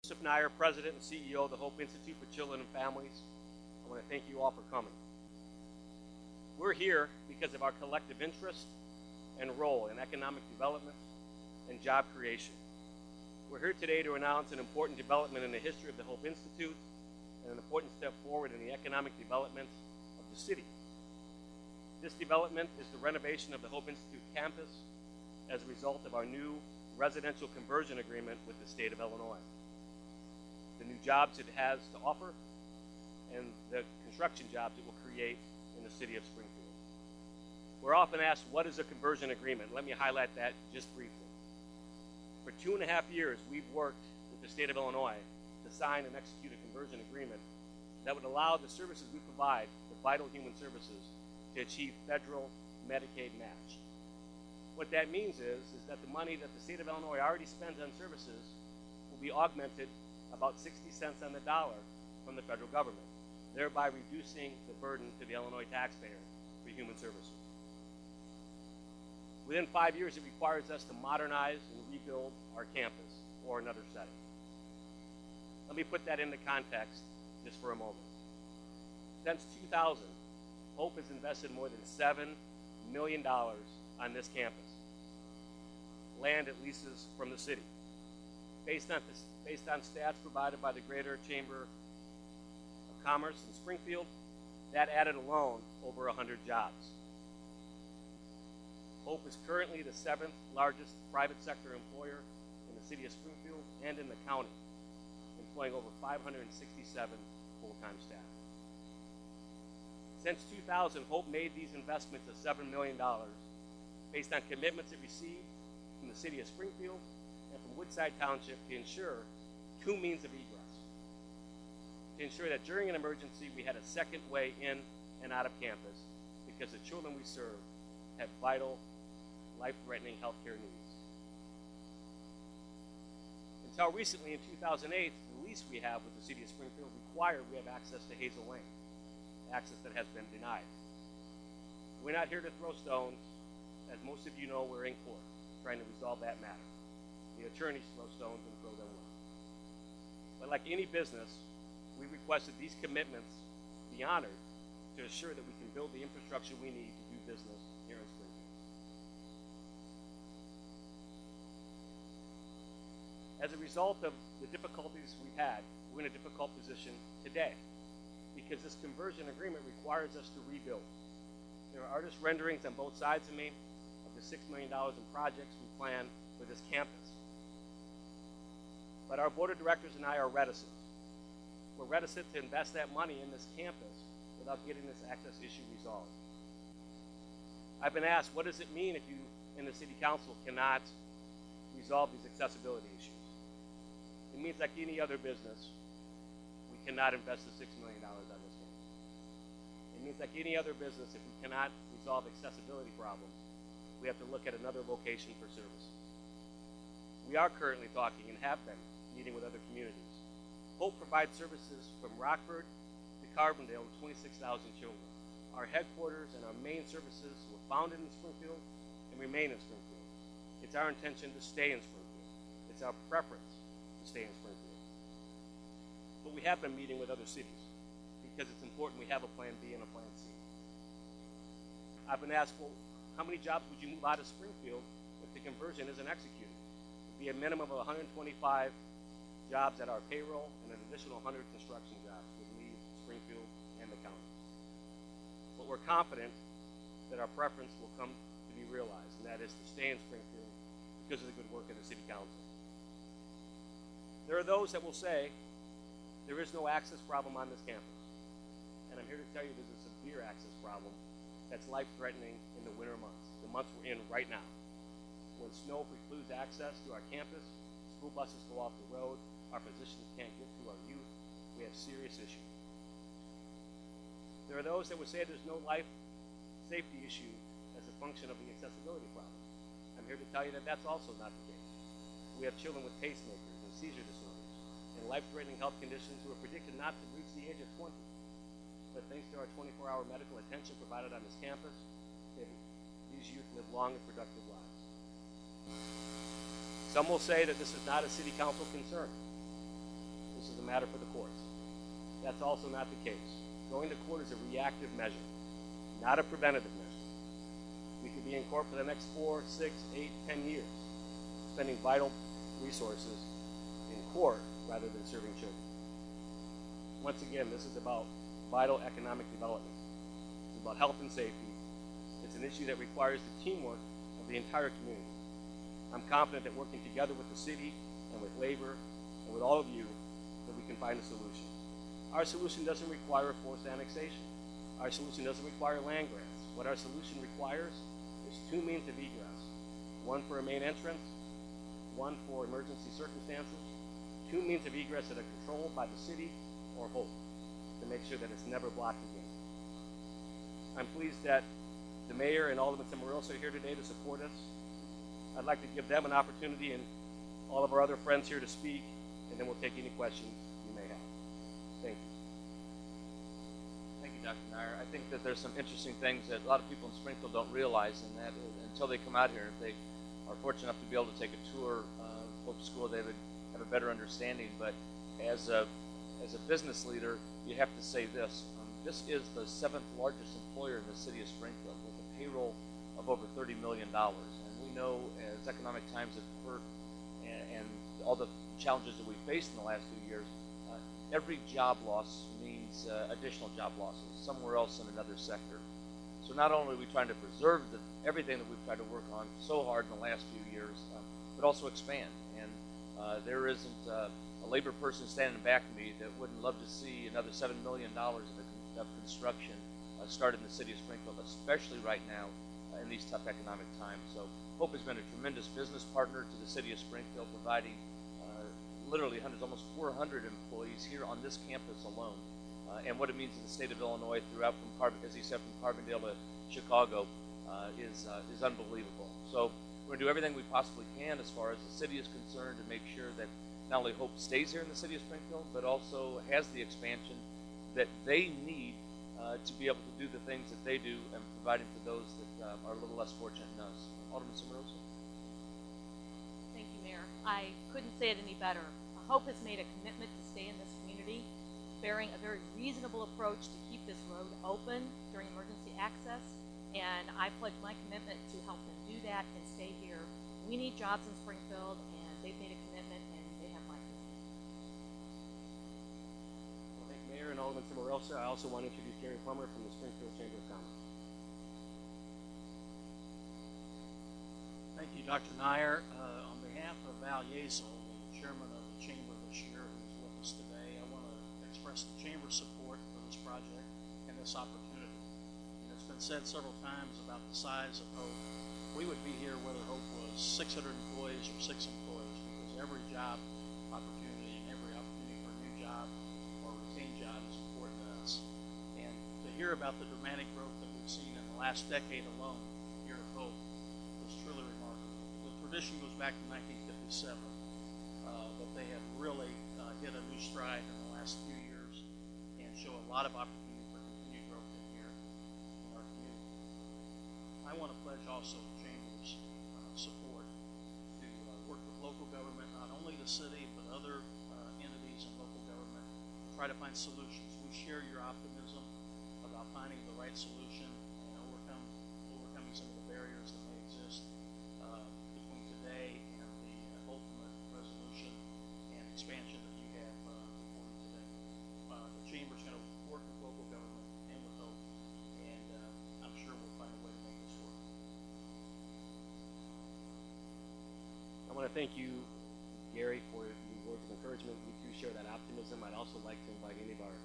Joseph Nyer, President and CEO of the Hope Institute for Children and Families. I want to thank you all for coming. We're here because of our collective interest and role in economic development and job creation. We're here today to announce an important development in the history of the Hope Institute and an important step forward in the economic development of the city. This development is the renovation of the Hope Institute campus as a result of our new residential conversion agreement with the state of Illinois. The new jobs it has to offer and the construction jobs it will create in the city of Springfield. We're often asked, what is a conversion agreement? Let me highlight that just briefly. For 2.5 years, we've worked with the state of Illinois to sign and execute a conversion agreement that would allow the services we provide, the vital human services, to achieve federal Medicaid match. What that means is that the money that the state of Illinois already spends on services will be augmented about 60 cents on the dollar from the federal government, thereby reducing the burden to the Illinois taxpayer for human services. Within 5 years, it requires us to modernize and rebuild our campus or another setting. Let me put that into context just for a moment. Since 2000, Hope has invested more than $7 million on this campus. Land it leases from the city. Based on stats provided by the Greater Chamber of Commerce in Springfield, that added alone over 100 jobs. Hope is currently the 7th largest private sector employer in the city of Springfield and in the county, employing over 567 full-time staff. Since 2000, Hope made these investments of $7 million based on commitments it received from the city of Springfield and from Woodside Township to ensure 2 means of egress. To ensure that during an emergency, we had a second way in and out of campus because the children we serve have vital, life-threatening healthcare needs. Until recently, in 2008, the lease we have with the city of Springfield required we have access to Hazel Lane, access that has been denied. We're not here to throw stones. As most of you know, we're in court trying to resolve that matter. The attorneys throw stones and throw them away. But like any business, we requested these commitments be honored to assure that we can build the infrastructure we need to do business here in Springfield. As a result of the difficulties we've had, we're in a difficult position today because this conversion agreement requires us to rebuild. There are artist renderings on both sides of me of the $6 million in projects we plan for this campus. But our board of directors and I are reticent. We're reticent to invest that money in this campus without getting this access issue resolved. I've been asked, what does it mean if you in the city council cannot resolve these accessibility issues? It means like any other business, we cannot invest the $6 million on this campus. It means like any other business, if we cannot resolve accessibility problems, we have to look at another location for services. We are currently talking and have been meeting with other communities. Hope provides services from Rockford to Carbondale to 26,000 children. Our headquarters and our main services were founded in Springfield and remain in Springfield. It's our intention to stay in Springfield. It's our preference to stay in Springfield. But we have been meeting with other cities because it's important we have a plan B and a plan C. I've been asked, well, how many jobs would you move out of Springfield if the conversion isn't executed? It would be a minimum of 125 jobs at our payroll and an additional 100 construction jobs would leave Springfield and the county. But we're confident that our preference will come to be realized, and that is to stay in Springfield because of the good work of the city council. There are those that will say there is no access problem on this campus. And I'm here to tell you there's a severe access problem that's life-threatening in the winter months, the months we're in right now. When snow precludes access to our campus, school buses go off the road, our physicians can't get to our youth, we have serious issues. There are those that would say there's no life safety issue as a function of the accessibility problem. I'm here to tell you that that's also not the case. We have children with pacemakers and seizure disorders and life-threatening health conditions who are predicted not to reach the age of 20. But thanks to our 24-hour medical attention provided on this campus, these youth live long and productive lives. Some will say that this is not a city council concern. This is a matter for the courts. That's also not the case. Going to court is a reactive measure, not a preventative measure. We could be in court for the next 4, 6, 8, 10 years, spending vital resources in court rather than serving children. Once again, this is about vital economic development. It's about health and safety. It's an issue that requires the teamwork of the entire community. I'm confident that working together with the city and with labor and with all of you, that we can find a solution. Our solution doesn't require forced annexation. Our solution doesn't require land grants. What our solution requires is 2 means of egress. One for a main entrance, one for emergency circumstances. 2 means of egress that are controlled by the city or Hope to make sure that it's never blocked again. I'm pleased that the mayor and Alderman Cimarosa are here today to support us. I'd like to give them an opportunity and all of our other friends here to speak, and then we'll take any questions you may have. Thank you. Thank you, Dr. Nyer. I think that there's some interesting things that a lot of people in Springfield don't realize, and that until they come out here, if they are fortunate enough to be able to take a tour of Hope School, they would have a better understanding. But as a business leader, you have to say this. This is the 7th largest employer in the city of Springfield with a payroll of over $30 million. And we know as economic times have hurt and all the challenges that we faced in the last few years, every job loss means additional job losses somewhere else in another sector. So not only are we trying to preserve everything that we've tried to work on so hard in the last few years, but also expand. And there isn't a labor person standing back of me that wouldn't love to see another $7 million of construction started in the city of Springfield, especially right now in these tough economic times. So Hope has been a tremendous business partner to the city of Springfield, providing literally hundreds, almost 400 employees here on this campus alone. And what it means in the state of Illinois throughout from as he said, from Carbondale to Chicago is unbelievable. So we're going to do everything we possibly can as far as the city is concerned to make sure that not only Hope stays here in the city of Springfield, but also has the expansion that they need to be able to do the things that they do and providing to those that are a little less fortunate than us. Alderman Cimarosa. Thank you, Mayor. I couldn't say it any better. Hope has made a commitment to stay in this community, bearing a very reasonable approach to keep this road open during emergency access, and I pledge my commitment to help them do that and stay here. We need jobs in Springfield, and they've made a commitment, and they have my commitment. Well, thank you, Mayor and Alderman Cimarosa. I also want to introduce Gary Plummer from the Springfield Chamber of Commerce. Thank you, Dr. Nyer. On behalf of Val Yezel, the chairman of the Chamber this year, who's with us today, I want to express the Chamber's support for this project and this opportunity. And it's been said several times about the size of Hope. We would be here whether Hope was 600 employees or 6 employees, because every job opportunity and every opportunity for a new job or retained job is important to us. And to hear about the dramatic growth that we've seen in the last decade alone here at Hope was truly remarkable. The tradition goes back to 1957, but they have really hit a new stride in the last few years and show a lot of opportunity for continued growth in here in our community. I want to pledge also the Chamber's support to work with local government, not only the city, but other entities in local government, to try to find solutions. We share your optimism about finding the right solution and overcoming some of the barriers that may exist between today and the ultimate resolution and expansion that you have before you today. The Chamber's going to work with local government and with Hope, and I'm sure we'll find a way to make this work. I want to thank you, Gary, for your words of encouragement. We do share that optimism. I'd also like to invite any of our